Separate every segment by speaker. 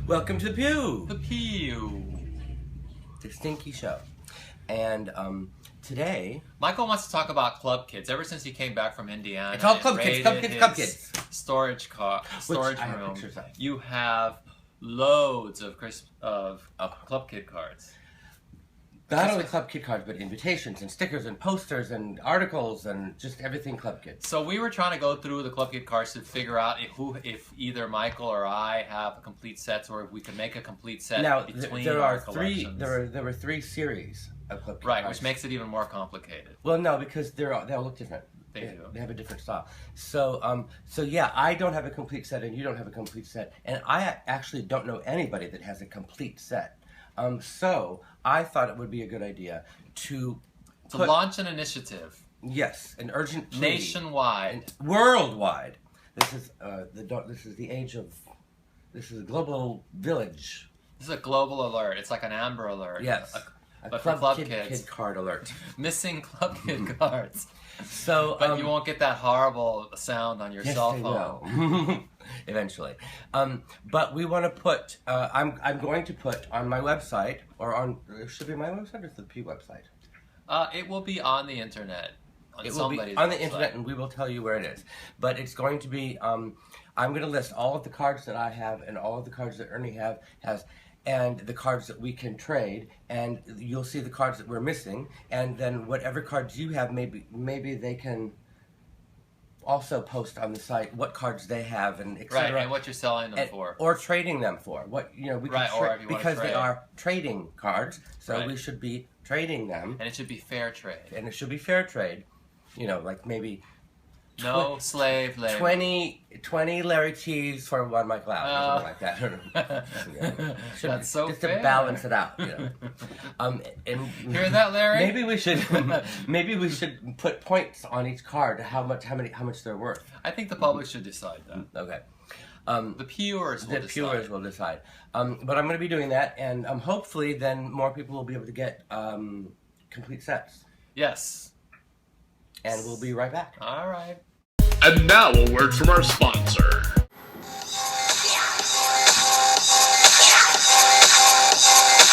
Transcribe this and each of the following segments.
Speaker 1: Welcome to the Pew!
Speaker 2: The Pew!
Speaker 1: The stinky show. And today...
Speaker 2: Michael wants to talk about club kids. Ever since he came back from Indiana...
Speaker 1: It's all club kids, club kids.
Speaker 2: Storage room. You have loads of club kid cards.
Speaker 1: Not only club kid cards, but invitations and stickers and posters and articles and just everything club kids.
Speaker 2: So we were trying to go through the club kid cards to figure out if either Michael or I have a complete set, or if we can make a complete set between our collections.
Speaker 1: There were three series of club kid cards.
Speaker 2: Which makes it even more complicated.
Speaker 1: Well, no, because they all look different.
Speaker 2: They do.
Speaker 1: They have a different style. So yeah, I don't have a complete set, and you don't have a complete set, and I actually don't know anybody that has a complete set. So I thought it would be a good idea to
Speaker 2: launch an initiative.
Speaker 1: Yes, an urgent plea.
Speaker 2: Nationwide,
Speaker 1: worldwide. This is the age of. This is a global village.
Speaker 2: This is a global alert. It's like an Amber Alert.
Speaker 1: Yes,
Speaker 2: but for club
Speaker 1: kid card alert.
Speaker 2: Missing club kid cards.
Speaker 1: So,
Speaker 2: but you won't get that horrible sound on your cell phone.
Speaker 1: Eventually. But we want to put, I'm going to put on my website, or on, it should be my website or the P website?
Speaker 2: It will be on the internet.
Speaker 1: It will be on the internet, and we will tell you where it is. But it's going to be, I'm going to list all of the cards that I have and all of the cards that Ernie has, and the cards that we can trade, and you'll see the cards that we're missing, and then whatever cards you have, maybe they can also post on the site what cards they have, and etc.
Speaker 2: Right, and what you're selling them for,
Speaker 1: or trading them for. What we can because they are trading cards, so we should be trading them,
Speaker 2: and it should be fair trade.
Speaker 1: And it should be fair trade. Like maybe.
Speaker 2: No slave labor.
Speaker 1: 20 Larry T's for one Michael Allen, or something like that.
Speaker 2: That's so
Speaker 1: just
Speaker 2: fair.
Speaker 1: To balance it out, And
Speaker 2: hear that, Larry?
Speaker 1: Maybe we should put points on each card, how much they're worth.
Speaker 2: I think the public should decide that.
Speaker 1: Okay.
Speaker 2: The viewers will decide.
Speaker 1: But I'm going to be doing that, and hopefully then more people will be able to get complete sets.
Speaker 2: Yes.
Speaker 1: And we'll be right back.
Speaker 2: All right.
Speaker 3: And now a word from our sponsor.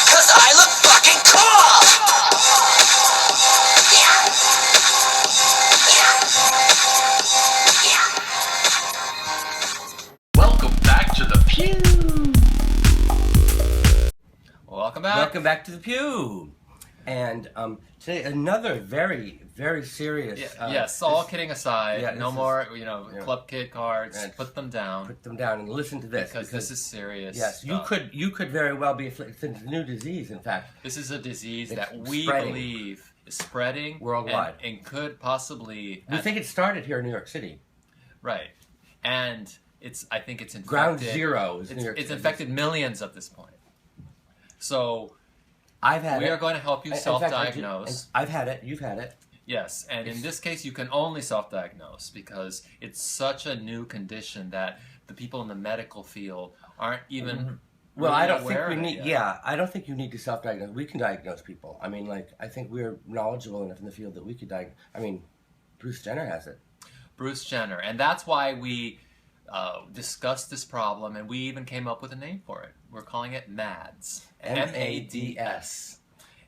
Speaker 4: Cause I look fucking cool!
Speaker 3: Welcome back to the Pew!
Speaker 2: Welcome back.
Speaker 1: Welcome back to the Pew! And today another very, very serious...
Speaker 2: yes, all kidding aside, no more, club kid cards. Put them down.
Speaker 1: Put them down and listen to this.
Speaker 2: Because this is serious
Speaker 1: Yes,
Speaker 2: stuff.
Speaker 1: you could very well be afflicted. It's a new disease, in fact.
Speaker 2: This is a disease that we believe is spreading
Speaker 1: worldwide.
Speaker 2: And could possibly...
Speaker 1: We think it started here in New York City.
Speaker 2: Right. And I think it's infected...
Speaker 1: Ground zero is New York City.
Speaker 2: It's infected millions at this point. So...
Speaker 1: We
Speaker 2: are going to help you self-diagnose.
Speaker 1: I've had it. You've had it.
Speaker 2: Yes, and in this case, you can only self-diagnose because it's such a new condition that the people in the medical field aren't even.
Speaker 1: Well, I don't think we need. Yeah, I don't think you need to self-diagnose. We can diagnose people. I mean, I think we're knowledgeable enough in the field that we could diagnose. I mean, Bruce Jenner has it.
Speaker 2: Bruce Jenner, and that's why we discussed this problem, and we even came up with a name for it. We're calling it MADS. MADS.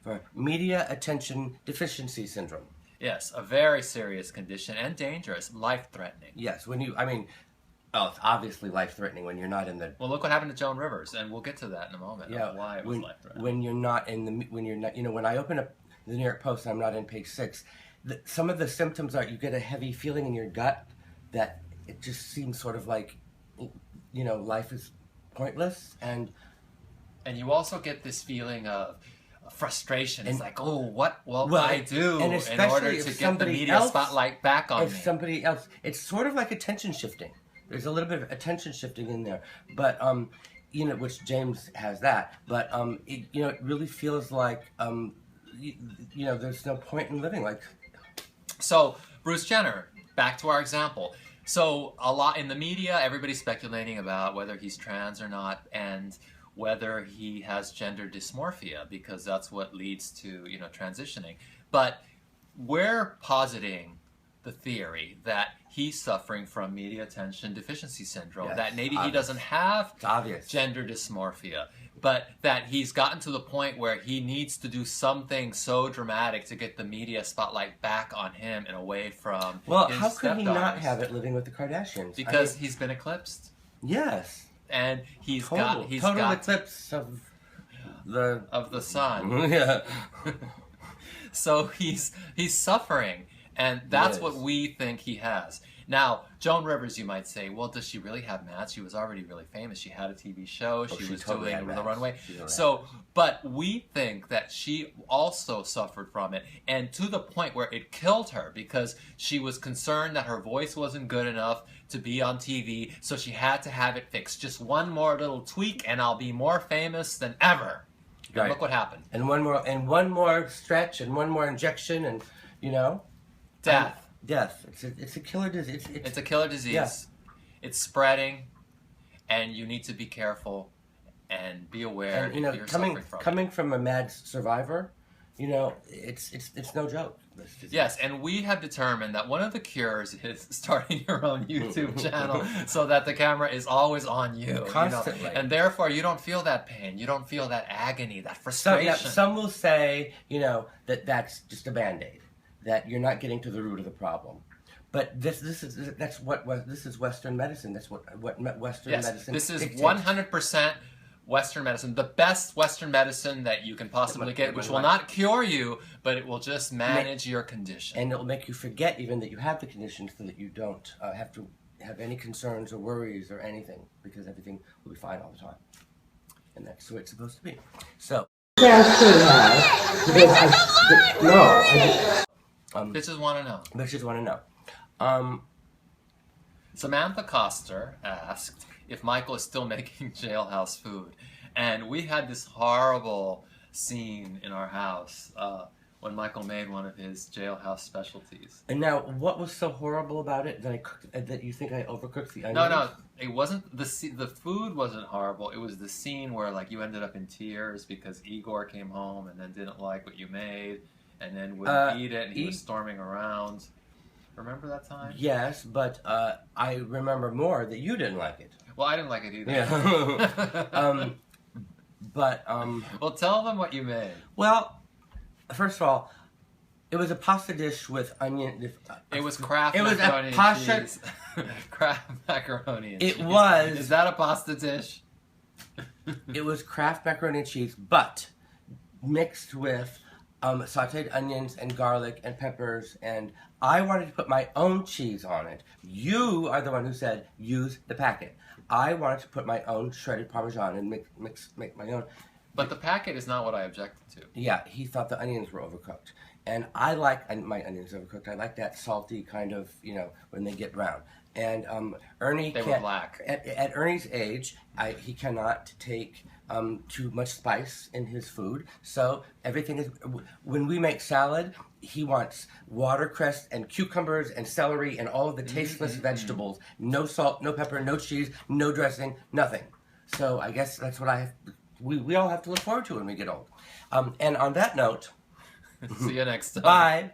Speaker 1: For Media Attention Deficiency Syndrome.
Speaker 2: Yes, a very serious condition and dangerous, life-threatening.
Speaker 1: Yes, it's obviously life-threatening when you're not in the...
Speaker 2: Well, look what happened to Joan Rivers, and we'll get to that in a moment.
Speaker 1: Yeah,
Speaker 2: why it was life-threatening.
Speaker 1: When you're not in the... when I open up the New York Post and I'm not in page 6, some of the symptoms are you get a heavy feeling in your gut that it just seems sort of like, life is pointless, and
Speaker 2: you also get this feeling of frustration. It's like, what will I do in order to get the media spotlight back on me?
Speaker 1: If somebody else, it's sort of like attention shifting. There's a little bit of attention shifting in there, but which James has that. But it really feels like there's no point in living.
Speaker 2: So Bruce Jenner, back to our example. So a lot in the media, everybody's speculating about whether he's trans or not, and whether he has gender dysmorphia, because that's what leads to transitioning. But we're positing the theory that he's suffering from media attention deficiency syndrome,
Speaker 1: Yes,
Speaker 2: that maybe he
Speaker 1: obvious.
Speaker 2: doesn't have
Speaker 1: It's obvious.
Speaker 2: gender dysmorphia, but that he's gotten to the point where he needs to do something so dramatic to get the media spotlight back on him and away from
Speaker 1: Well,
Speaker 2: his
Speaker 1: how could he not
Speaker 2: stepdaughters.
Speaker 1: have it living with the Kardashians?
Speaker 2: Because he's been eclipsed,
Speaker 1: yes,
Speaker 2: and he's
Speaker 1: total
Speaker 2: got
Speaker 1: eclipse of the
Speaker 2: of the sun.
Speaker 1: yeah.
Speaker 2: So he's suffering, and that's
Speaker 1: Yes.
Speaker 2: what we think he has. Now, Joan Rivers, you might say, well, does she really have MADS? She was already really famous. She had a TV show. She was
Speaker 1: totally
Speaker 2: doing
Speaker 1: had
Speaker 2: The
Speaker 1: MADS.
Speaker 2: Runway.
Speaker 1: She really
Speaker 2: So, but we think that she also suffered from it, and to the point where it killed her because she was concerned that her voice wasn't good enough to be on TV, so she had to have it fixed. Just one more little tweak, and I'll be more famous than ever. And
Speaker 1: Right.
Speaker 2: look what happened.
Speaker 1: And one more stretch, and one more injection, and
Speaker 2: Death.
Speaker 1: Death. It's a killer disease.
Speaker 2: It's a killer disease.
Speaker 1: Yeah.
Speaker 2: It's spreading, and you need to be careful and be aware
Speaker 1: and,
Speaker 2: if you're suffering from it.
Speaker 1: coming from a MADS survivor, it's no joke. This disease.
Speaker 2: Yes, and we have determined that one of the cures is starting your own YouTube channel so that the camera is always on you.
Speaker 1: Constantly.
Speaker 2: And therefore, you don't feel that pain. You don't feel that agony, that
Speaker 1: Some,
Speaker 2: frustration.
Speaker 1: some will say, that's just a Band-Aid, that you're not getting to the root of the problem. But this is Western medicine. That's what Western
Speaker 2: Yes,
Speaker 1: medicine.
Speaker 2: this is
Speaker 1: dictates.
Speaker 2: 100% Western medicine, the best Western medicine that you can possibly get, which will not cure you, but it will just manage your condition.
Speaker 1: And it'll make you forget even that you have the condition, so that you don't have to have any concerns or worries or anything, because everything will be fine all the time. And that's the way it's supposed to be. So.
Speaker 2: Bitches want to know.
Speaker 1: Bitches want to know.
Speaker 2: Samantha Koster asked if Michael is still making jailhouse food. And we had this horrible scene in our house when Michael made one of his jailhouse specialties.
Speaker 1: And now, what was so horrible about it that you think I overcooked the onions?
Speaker 2: No, it wasn't the food wasn't horrible. It was the scene where you ended up in tears because Igor came home and then didn't like what you made and then wouldn't eat it, and he was storming around. Remember that time?
Speaker 1: Yes, but I remember more that you didn't like it.
Speaker 2: Well, I didn't like it either.
Speaker 1: Yeah.
Speaker 2: Well, tell them what you made.
Speaker 1: Well, first of all, it was a pasta dish with onion.
Speaker 2: It was Kraft
Speaker 1: It was a
Speaker 2: macaroni and
Speaker 1: pasta-
Speaker 2: cheese. Kraft macaroni and cheese.
Speaker 1: It was.
Speaker 2: Is that a pasta dish?
Speaker 1: It was Kraft macaroni and cheese, but mixed with sauteed onions and garlic and peppers, and I wanted to put my own cheese on it. You are the one who said use the packet. I wanted to put my own shredded Parmesan and make my own.
Speaker 2: But the packet is not what I objected to.
Speaker 1: Yeah, he thought the onions were overcooked, and I like my onions overcooked. I like that salty kind of, when they get brown. And Ernie
Speaker 2: They were black.
Speaker 1: At Ernie's age, he cannot take too much spice in his food. So everything is. When we make salad, he wants watercress and cucumbers and celery and all of the tasteless vegetables. No salt, no pepper, no cheese, no dressing, nothing. So I guess that's what we all have to look forward to when we get old. And on that note,
Speaker 2: See you next time.
Speaker 1: bye.